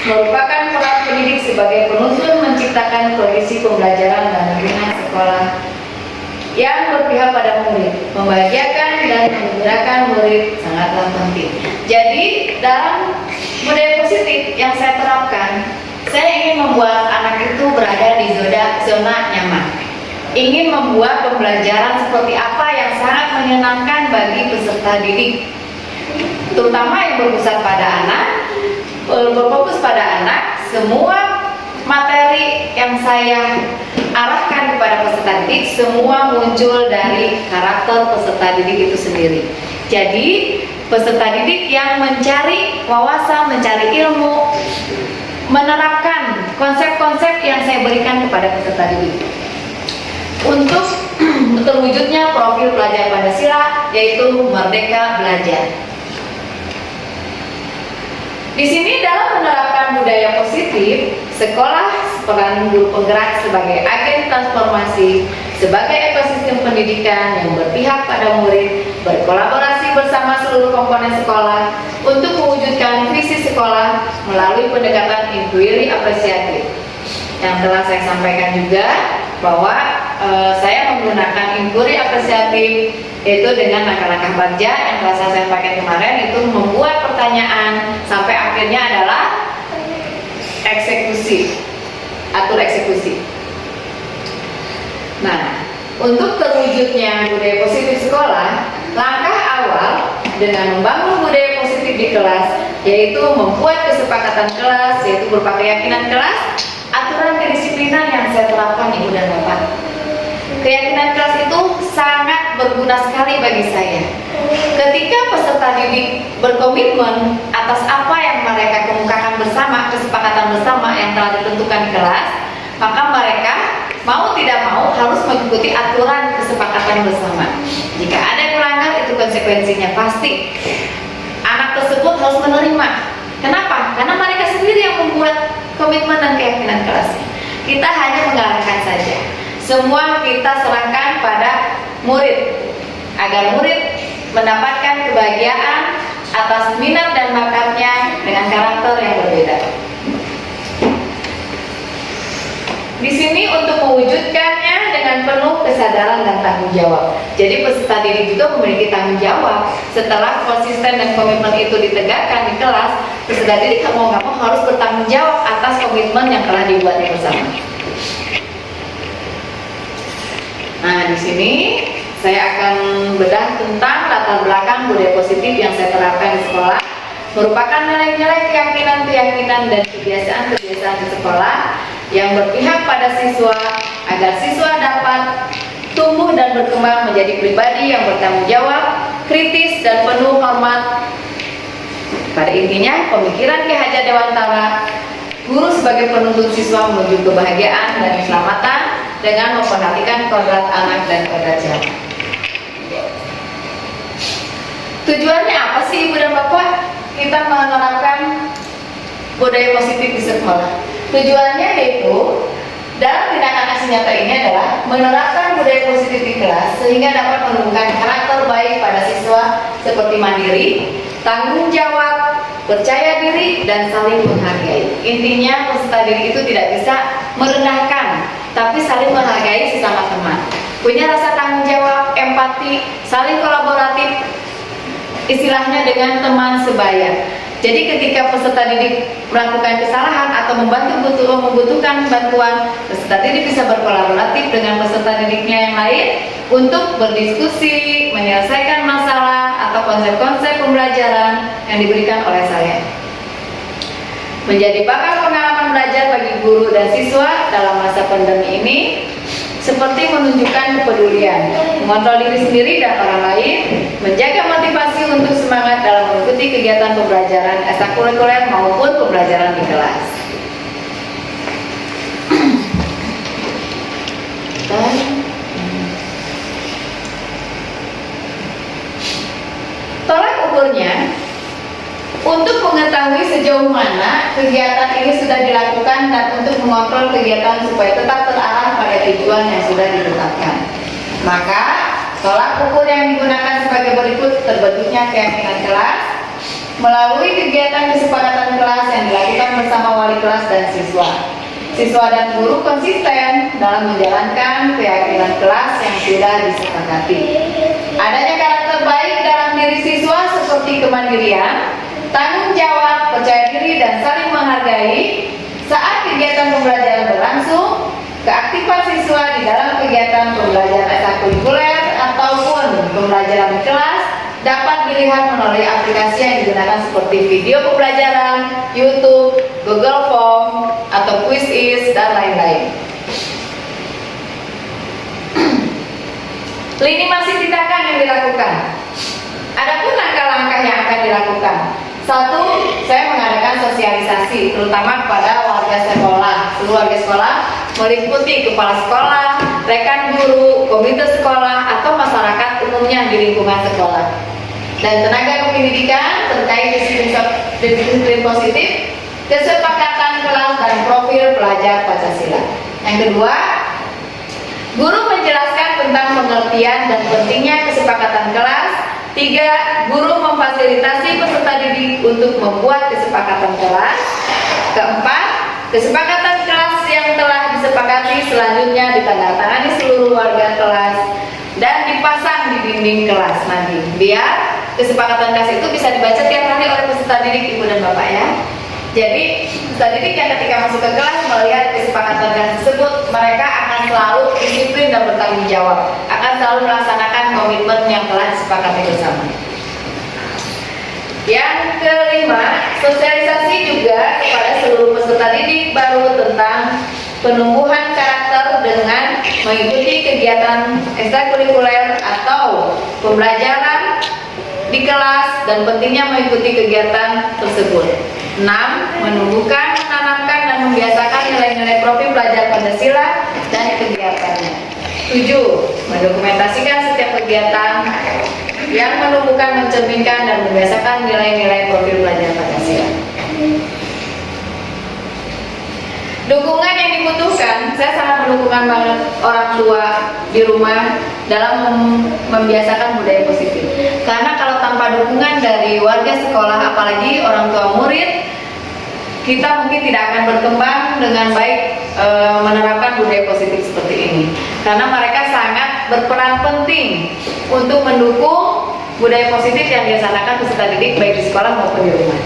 merupakan peran pendidik sebagai penuntun menciptakan kondisi pembelajaran dan lingkungan sekolah yang berpihak pada murid, membahagiakan dan menggerakkan murid sangatlah penting. Jadi dalam budaya positif yang saya terapkan, saya ingin membuat anak itu berada di zona nyaman. Ingin membuat pembelajaran seperti apa yang sangat menyenangkan bagi peserta didik, terutama yang berpusat pada anak, berfokus pada anak. Semua materi yang saya arahkan kepada peserta didik semua muncul dari karakter peserta didik itu sendiri. Jadi peserta didik yang mencari wawasan, mencari ilmu, menerapkan konsep-konsep yang saya berikan kepada peserta didik untuk terwujudnya profil pelajar Pancasila, yaitu merdeka belajar. Di sini dalam menerapkan budaya positif, sekolah peran guru penggerak sebagai agen transformasi, sebagai ekosistem pendidikan yang berpihak pada murid, berkolaborasi bersama seluruh komponen sekolah untuk mewujudkan visi sekolah melalui pendekatan inquiry apresiatif. Yang telah saya sampaikan juga bahwa saya menggunakan inquiry apresiatif itu dengan langkah-langkah bagja yang telah saya sampaikan kemarin, itu membuat pertanyaan sampai akhirnya adalah eksekusi, atur eksekusi. Nah, untuk terwujudnya budaya positif sekolah, langkah awal dengan membangun budaya positif di kelas yaitu membuat kesepakatan kelas, yaitu berupa keyakinan kelas, aturan kedisiplinan yang saya terapkan Ibu dan Bapak. Keyakinan kelas itu sangat berguna sekali bagi saya. Ketika peserta didik berkomitmen atas apa yang mereka kemukakan bersama, kesepakatan bersama yang telah ditentukan di kelas, maka mereka mau tidak mau harus mengikuti aturan kesepakatan bersama. Jika ada yang melanggar, itu konsekuensinya pasti anak tersebut harus menerima. Kenapa? Karena mereka sendiri yang membuat komitmen dan keyakinan kelasnya. Kita hanya mengarahkan saja. Semua kita serahkan pada murid agar murid mendapatkan kebahagiaan atas minat dan bakatnya dengan karakter yang berbeda. Di sini untuk mewujudkannya dengan penuh kesadaran dan tanggung jawab. Jadi peserta didik juga memiliki tanggung jawab. Setelah konsisten dan komitmen itu ditegakkan di kelas, peserta didik mau nggak mau harus bertanggung jawab atas komitmen yang telah dibuatnya bersama. Nah, di sini saya akan bedah tentang latar belakang budaya positif yang saya terapkan di sekolah. Merupakan nilai-nilai keyakinan dan kebiasaan-kebiasaan di sekolah yang berpihak pada siswa agar siswa dapat tumbuh dan berkembang menjadi pribadi yang bertanggung jawab, kritis dan penuh hormat. Pada intinya, pemikiran Ki Hajar Dewantara, guru sebagai penuntun siswa menuju kebahagiaan dan keselamatan dengan memperhatikan kodrat anak dan kodrat zaman. Tujuannya apa sih Ibu dan Bapak kita menerapkan budaya positif di sekolah? Tujuannya yaitu dalam tindakan aksi nyata ini adalah menerapkan budaya positif di kelas sehingga dapat menumbuhkan karakter baik pada siswa seperti mandiri, tanggung jawab, percaya diri, dan saling menghargai. Intinya peserta didik itu tidak bisa merendahkan, tapi saling menghargai sesama teman. Punya rasa tanggung jawab, empati, saling kolaboratif, istilahnya dengan teman sebaya. Jadi ketika peserta didik melakukan kesalahan atau membutuhkan bantuan, peserta didik bisa berkolaboratif dengan peserta didiknya yang lain untuk berdiskusi, menyelesaikan masalah atau konsep-konsep pembelajaran yang diberikan oleh saya. Menjadi bakal pengalaman belajar bagi guru dan siswa dalam masa pandemi ini seperti menunjukkan kepedulian, mengontrol diri sendiri dan orang lain, menjaga motivasi untuk semangat dalam mengikuti kegiatan pembelajaran ekstrakurikuler maupun pembelajaran di kelas. Tolak ukurnya, untuk mengetahui sejauh mana kegiatan ini sudah dilakukan dan untuk mengontrol kegiatan supaya tetap terarah pada tujuan yang sudah ditetapkan. Maka, tolak ukur yang digunakan sebagai berikut: terbentuknya keyakinan kelas melalui kegiatan kesepakatan kelas yang dilakukan bersama wali kelas dan siswa. Siswa dan guru konsisten dalam menjalankan keyakinan kelas yang sudah disepakati. Adanya karakter baik dalam diri siswa seperti kemandirian, tanggung jawab, percaya diri, dan saling menghargai saat kegiatan pembelajaran berlangsung. Keaktifan siswa di dalam kegiatan pembelajaran ekstrakurikuler ataupun pembelajaran di kelas dapat dilihat melalui aplikasi yang digunakan seperti video pembelajaran, YouTube, Google Form, atau Quizizz, dan lain-lain. Lini masih tindakan yang dilakukan. Adapun langkah-langkah yang akan dilakukan. Satu, saya mengadakan sosialisasi terutama kepada warga sekolah, seluruh warga sekolah, meliputi kepala sekolah, rekan guru, komite sekolah, atau masyarakat umumnya di lingkungan sekolah, dan tenaga kependidikan terkait disiplin positif, kesepakatan kelas, dan profil pelajar Pancasila. Yang kedua, guru menjelaskan tentang pengertian dan pentingnya kesepakatan kelas. Tiga, guru memfasilitasi peserta didik untuk membuat kesepakatan kelas. Keempat, kesepakatan kelas yang telah disepakati selanjutnya ditandatangani seluruh warga kelas dan dipasang di dinding kelas nanti. Biar kesepakatan kelas itu bisa dibaca tiap hari oleh peserta didik Ibu dan Bapak ya. Jadi peserta didik yang ketika masuk ke kelas melihat kesepakatan kelas tersebut, mereka akan selalu disiplin dan bertanggung jawab, akan selalu melaksanakan komitmen yang telah disepakati bersama. Yang kelima, sosialisasi juga kepada seluruh peserta didik baru tentang penumbuhan karakter dengan mengikuti kegiatan ekstrakurikuler atau pembelajaran di kelas dan pentingnya mengikuti kegiatan tersebut. 6. Menumbuhkan, menanamkan, dan membiasakan nilai-nilai profil belajar Pancasila dan kegiatannya. 7. Mendokumentasikan setiap kegiatan yang menumbuhkan, mencerminkan, dan membiasakan nilai-nilai profil belajar Pancasila. Dukungan yang dibutuhkan, saya sangat mendukungkan banget orang tua di rumah dalam membiasakan budaya positif. Karena kalau tanpa dukungan dari warga sekolah, apalagi orang tua murid, kita mungkin tidak akan berkembang dengan baik menerapkan budaya positif seperti ini. Karena mereka sangat berperan penting untuk mendukung budaya positif yang dilaksanakan peserta didik baik di sekolah maupun di rumah.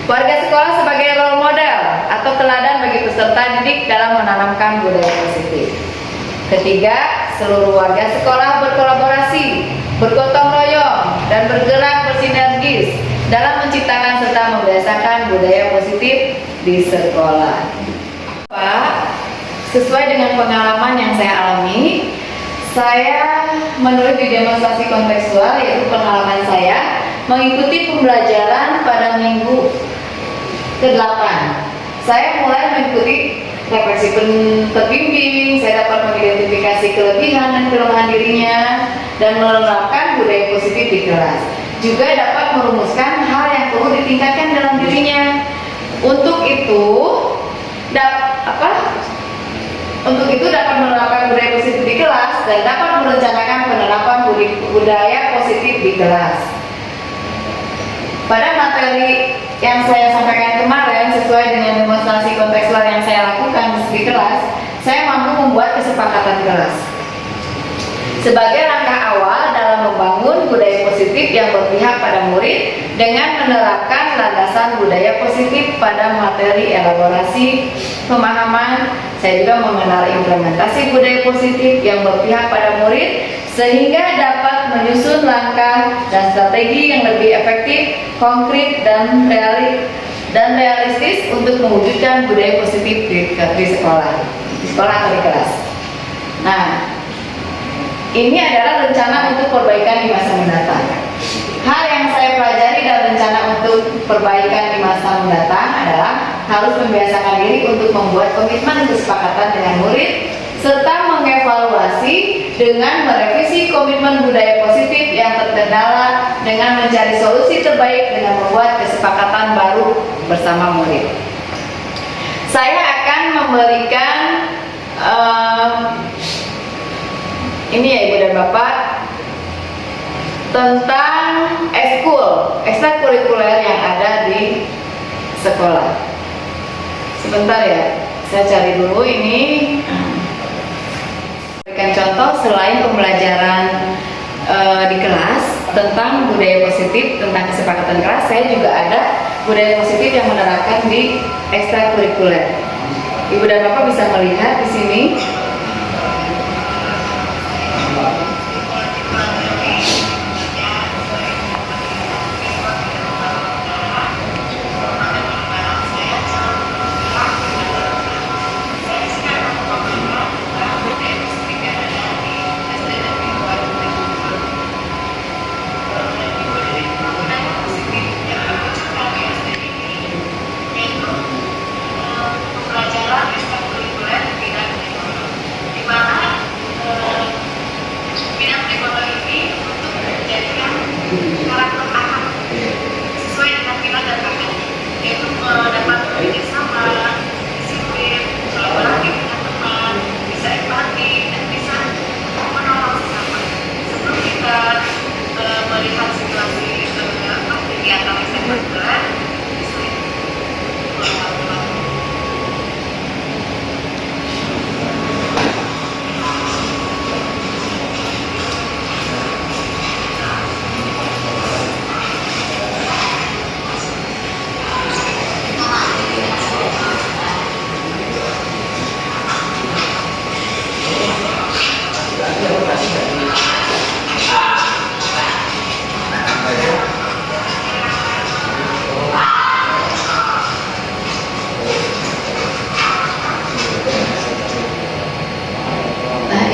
Warga sekolah sebagai role model atau teladan bagi peserta didik dalam menanamkan budaya positif. Ketiga, seluruh warga sekolah berkolaborasi, bergotong royong, dan bergerak bersinergis dalam menciptakan serta membiasakan budaya positif di sekolah. Pak, sesuai dengan pengalaman yang saya alami, saya menulis di demonstrasi kontekstual, yaitu pengalaman saya mengikuti pembelajaran pada minggu ke-8. Saya mulai mengikuti refleksi terbimbing, saya dapat mengidentifikasi kelebihan dan kelemahan dirinya dan menerapkan budaya positif di kelas. Juga dapat merumuskan hal yang perlu ditingkatkan dalam dirinya. Untuk itu dapat menerapkan budaya positif di kelas dan dapat merencanakan penerapan budaya positif di kelas. Pada materi yang saya sampaikan kemarin, sesuai dengan demonstrasi kontekstual yang saya lakukan di kelas, saya mampu membuat kesepakatan kelas sebagai langkah awal dalam membangun budaya positif yang berpihak pada murid dengan menerapkan landasan budaya positif pada materi elaborasi pemahaman. Saya juga mengenal implementasi budaya positif yang berpihak pada murid sehingga dapat menyusun langkah dan strategi yang lebih efektif, konkret, dan realistis untuk mewujudkan budaya positif di sekolah atau di kelas. Nah, ini adalah rencana untuk perbaikan di masa mendatang. Hal yang saya pelajari dalam rencana untuk perbaikan di masa mendatang adalah harus membiasakan diri untuk membuat komitmen kesepakatan dengan murid serta mengevaluasi dengan merevisi komitmen budaya positif yang terkendala dengan mencari solusi terbaik dengan membuat kesepakatan baru bersama murid. Saya akan memberikan ini ya Ibu dan Bapak tentang ekstrakurikuler yang ada di sekolah. Sebentar ya, saya cari dulu ini. Berikan contoh selain pembelajaran di kelas tentang budaya positif, tentang kesepakatan kelas, saya juga ada budaya positif yang menerapkan di ekstrakurikuler. Ibu dan Bapak bisa melihat di sini.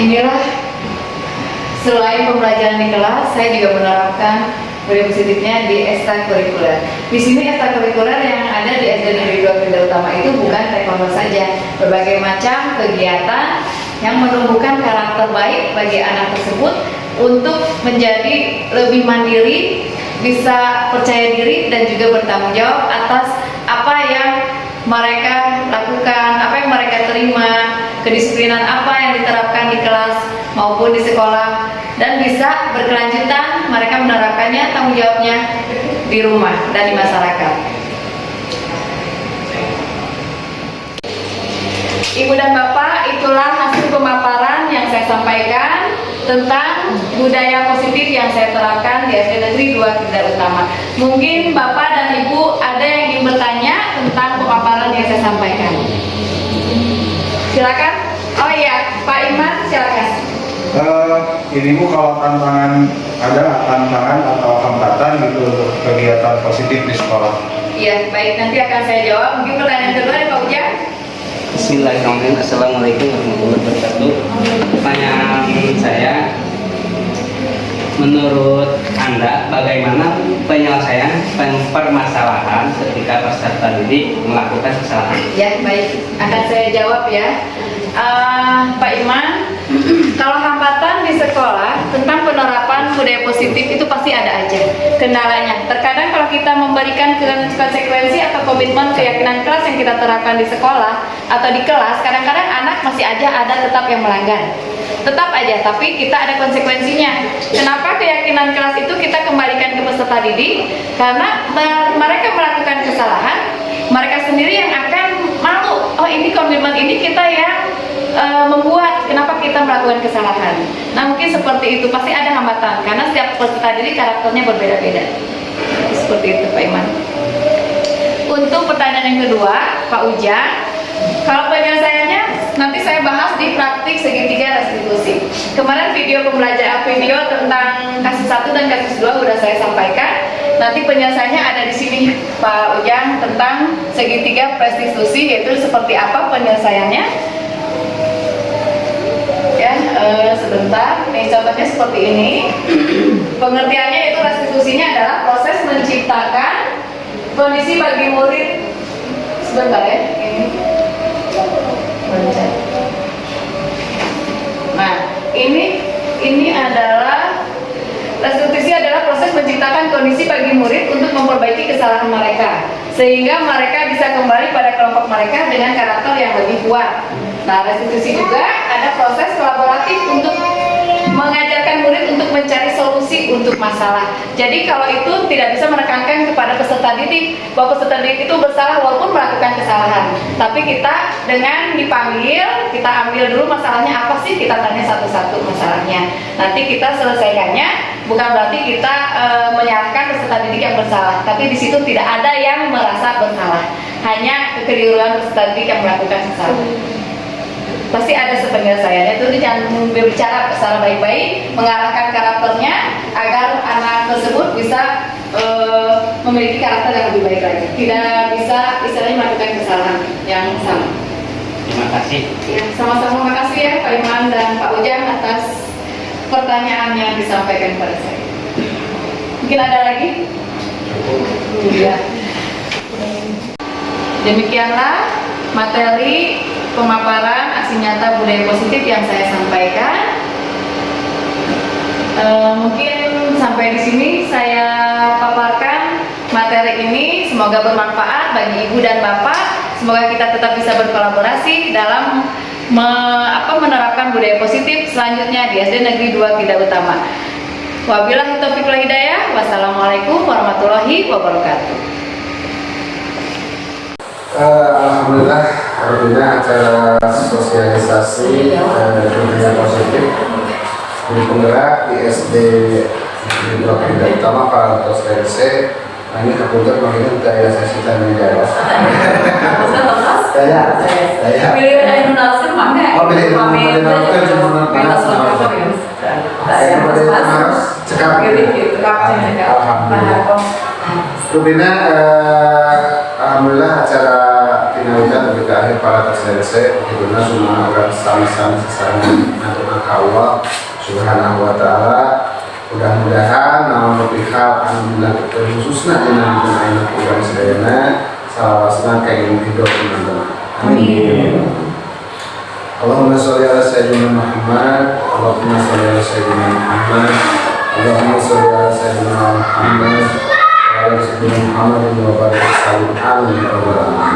inilah selain pembelajaran di kelas, saya juga menerapkan budaya positifnya di ekstrakurikuler. Di sini ekstrakurikuler yang ada di SD Negeri 2 Kendal Utama itu bukan taekwondo saja, berbagai macam kegiatan yang menumbuhkan karakter baik bagi anak tersebut untuk menjadi lebih mandiri, bisa percaya diri dan juga bertanggung jawab atas apa yang mereka lakukan, apa yang mereka terima, kedisiplinan apa yang diterapkan di kelas maupun di sekolah, dan bisa berkelanjutan mereka menerapkannya, tanggung jawabnya di rumah dan di masyarakat. Ibu dan Bapak, itulah hasil pemaparan yang saya sampaikan tentang budaya positif yang saya terapkan di SD Negeri 2 Kendal Utama. Mungkin Bapak dan Ibu ada yang ingin bertanya tentang pemaparan yang saya sampaikan. Silakan. Oh iya, Pak Iman, silakan. Ini Bu, kalau ada tantangan atau hambatan gitu untuk kegiatan positif di sekolah? Iya, baik, nanti akan saya jawab. Mungkin pertanyaan kedua dari Pak Ujang. Bismillahirrahmanirrahim. Assalamualaikum warahmatullahi wabarakatuh. Pertanyaan saya, menurut Anda bagaimana penyelesaian permasalahan ketika peserta didik melakukan kesalahan? Ya, baik, akan saya jawab ya. Pak Iman, kalau hambatan di sekolah tentang penerapan budaya positif itu pasti ada aja kendalanya. Terkadang kalau kita memberikan konsekuensi atau komitmen keyakinan kelas yang kita terapkan di sekolah atau di kelas, kadang-kadang anak masih aja ada tetap yang melanggar. Tetap aja, tapi kita ada konsekuensinya. Kenapa keyakinan kelas itu kita kembalikan ke peserta didik? Karena mereka melakukan kesalahan, mereka sendiri yang akan malu. Oh, ini komitmen ini kita yang membuat, kenapa kita melakukan kesalahan. Nah, mungkin seperti itu, pasti ada hambatan karena setiap peserta didik karakternya berbeda-beda. Seperti itu Pak Iman. Untuk pertanyaan yang kedua Pak Ujang, kalau penyelesaiannya nanti saya bahas di praktik segitiga restitusi. Kemarin video tentang kasus 1 dan kasus 2 udah saya sampaikan. Nanti penyelesaiannya ada di sini Pak Ujang tentang segitiga restitusi, yaitu seperti apa penyelesaiannya. Ya, sebentar. Nih contohnya seperti ini. Pengertiannya itu restitusinya adalah proses menciptakan kondisi bagi murid. Sebentar ya, ini. Nah, ini adalah restitusi adalah proses menciptakan kondisi bagi murid untuk memperbaiki kesalahan mereka sehingga mereka bisa kembali pada kelompok mereka dengan karakter yang lebih kuat. Nah, restitusi juga ada proses kolaboratif untuk mengajarkan murid untuk mencari solusi untuk masalah. Jadi kalau itu tidak bisa menekankan kepada peserta didik bahwa peserta didik itu bersalah walaupun melakukan kesalahan. Tapi kita dengan dipanggil, kita ambil dulu masalahnya apa sih, kita tanya satu-satu masalahnya. Nanti kita selesaikannya, bukan berarti kita menyalahkan peserta didik yang bersalah. Tapi di situ tidak ada yang merasa bersalah. Hanya kekeliruan peserta didik yang melakukan kesalahan. Pasti ada penyelesaiannya, itu jangan berbicara secara baik-baik, mengarahkan karakternya agar anak tersebut bisa memiliki karakter yang lebih baik lagi, tidak bisa istilahnya melakukan kesalahan yang sama. Terima kasih. Ya, sama-sama makasih ya Pak Iman dan Pak Ujang atas pertanyaan yang disampaikan kepada saya. Mungkin ada lagi? Ya. Demikianlah materi pemaparan aksi nyata budaya positif yang saya sampaikan. Mungkin sampai di sini saya paparkan materi ini. Semoga bermanfaat bagi Ibu dan Bapak. Semoga kita tetap bisa berkolaborasi dalam menerapkan budaya positif selanjutnya di SD Negeri 2 Kendal Utama. Wabillahi taufiq wal hidayah. Wassalamualaikum warahmatullahi wabarakatuh. Alhamdulillah, artinya acara sosialisasi budaya positif di penggerak di SD di Blok Kendal Utama Pak SDC. Ini kebetulan mengingat daya sesi tanya jawab. Saya. Pilih Indonesia mana? Oh, pilih Indonesia cuma panas. Saya panas cekap. Alhamdulillah. Rubina, alhamdulillah acara finalitas lebih ke akhir para SDC. Bagaimana semua agar sama-sama sesama Allah Subhanahu wa taala. Mudah-mudahan namun pihak alhamdulillah khususnya dengan anak kurang sedayana salawasna kayak hidup teman-teman. Amin. Allahumma sholli ala sayyidina Muhammad, Allahumma sholli ala sayyidina Muhammad, Allahumma sholli ala sayyidina Muhammad, wa ala sayyidina Muhammad wa barik sallim alaihi wa sallam.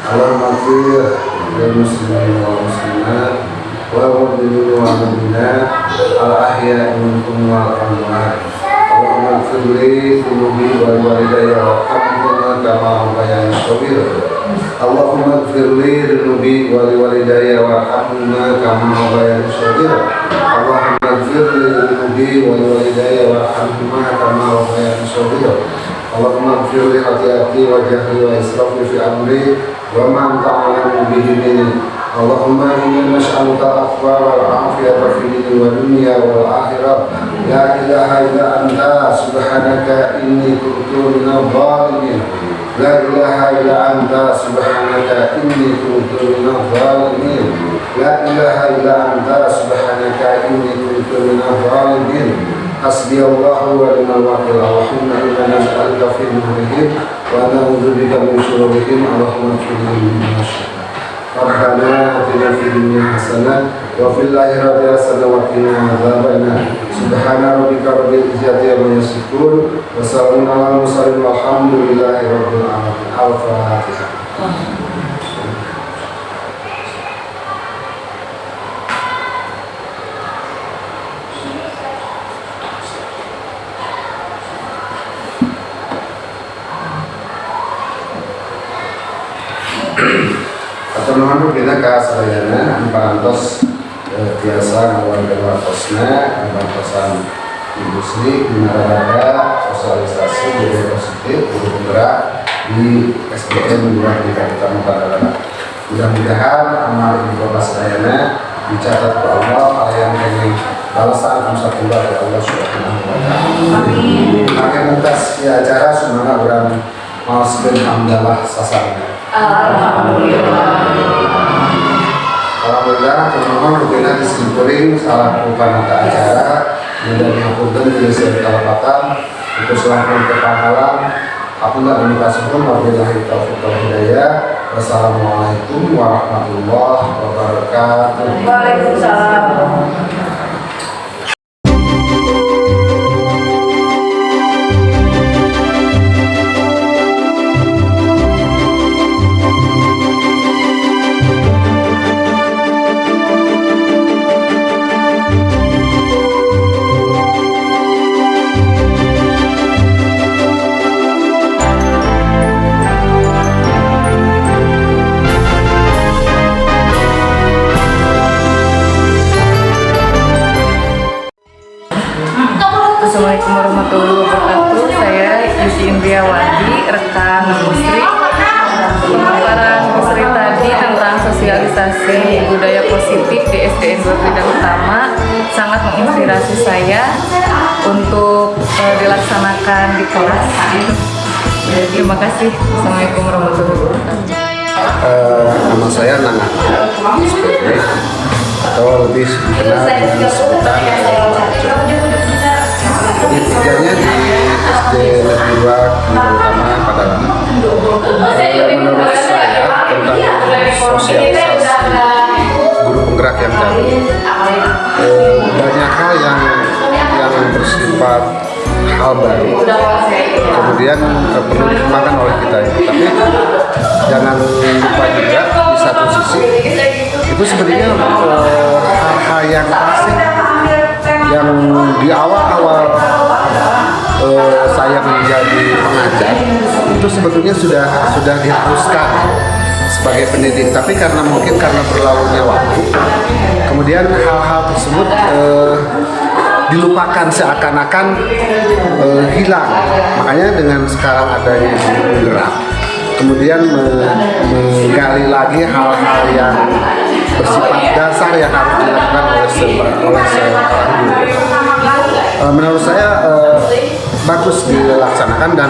Allahumma ighfir lil muslimin wal muslimat wal mu'minin wal mu'minat al ahya'i minhum wal amwat. Allahumma ighfir li dhunubi wal walidayya warhamhuma kama rabbayani shaghira. Allahumma ighfir li dhunubi wal walidayya warhamhuma kama rabbayani shaghira. Allahumma ighfir li dhunubi wal walidayya warhamhuma kama rabbayani shaghira. Allahumma ighfir li khati'ati wa jahli wa israfi fi amri wa ma ta'lamu bihi minni. Allahumma inni nas'aluka al-afwa wal afiyata fi dini wa dunya wal akhirah. La ilaha illa anta subhanaka inni kuntu minadh dhalimin. La ilaha illa anta subhanaka inni kuntu minadh dhalimin. La ilaha illa anta subhanaka inni kuntu minadh dhalimin. Hasbi Allah wa ni'mal wakil. Allahumma inna nas'aluka fi nurihim wa na'udzubika min syururihim. Allahumma qini min syarrihim. Rabbana atina fid dunya hasanah wa fil akhirati hasanah wa qina adzabannar. Subhana rabbika rabbil izzati amma yasifun wa salamun alal mursalin walhamdulillahi rabbil alamin. Al-Fatihah. Teman-teman kita ke sadayana parantos biasa warga wartosna parantosan industri minaraga sosialisasi budaya positif guru penggerak di SDN Lurah di Kabupaten Padang. Mudah-mudahan amal ibadah sadayana dicatat ke Allah yang ingin balasan musafirah dari Allah Subhanahu wa taala. Amin. Makin muntas di acara semangat orang maus ben hamdalah sasarnya. Alhamdulillah. Alhamdulillah, teman-teman rupanya disimpulin salah penata acara dan dihampurkan di desa Kalapatan itu selamat kepangalan. Aku nggak menikah wabillahi taufiq wal hidayah. Wassalamualaikum warahmatullahi wabarakatuh. Waalaikumsalam. Assalamualaikum warahmatullahi wabarakatuh. Saya Yusi Indriawati, rekan Musri. Pemaparan Musri tadi tentang sosialisasi budaya positif di SDN Bidang Utama sangat menginspirasi saya untuk dilaksanakan di kelas. Terima kasih. Assalamualaikum warahmatullahi wabarakatuh. Nama saya Nana SPP atau lebih dikenal dengan sebutan Kerjanya di SD Negeri 2 Utama Padang. Menurut saya tentang sosialisasi guru penggerak yang baru, banyak hal yang bersifat hal baru, kemudian perlu dikembangkan oleh kita. Tapi jangan lupa juga di satu sisi itu sebenarnya hal-hal yang asing yang di awal-awal saya menjadi pengajar itu sebetulnya sudah dihapuskan sebagai pendidik, tapi mungkin karena berlalunya waktu, kemudian hal-hal tersebut dilupakan seakan-akan hilang. Makanya dengan sekarang adanya penggerak, kemudian menggali lagi hal-hal yang bersifat dasar yang harus dilakukan oleh seorang guru. Menurut saya bagus dilaksanakan dan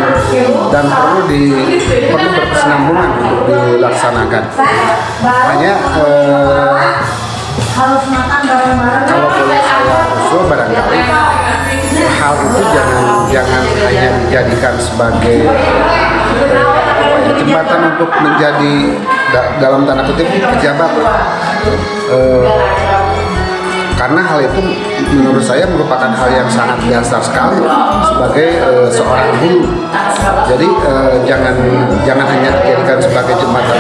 perlu berkesinambungan untuk dilaksanakan. Hanya harus makan bareng-bareng. Kalau boleh saya usul barangkali hal itu jangan hanya dijadikan sebagai jembatan untuk menjadi dalam tanda kutip pejabat. Karena hal itu menurut saya merupakan hal yang sangat dasar sekali sebagai seorang guru. Jadi jangan hanya dijadikan sebagai jembatan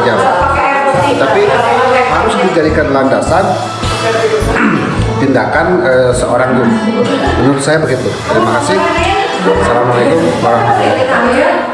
pejabat, tetapi harus dijadikan landasan tindakan seorang guru. Menurut saya begitu. Terima kasih. Assalamualaikum warahmatullahi wabarakatuh.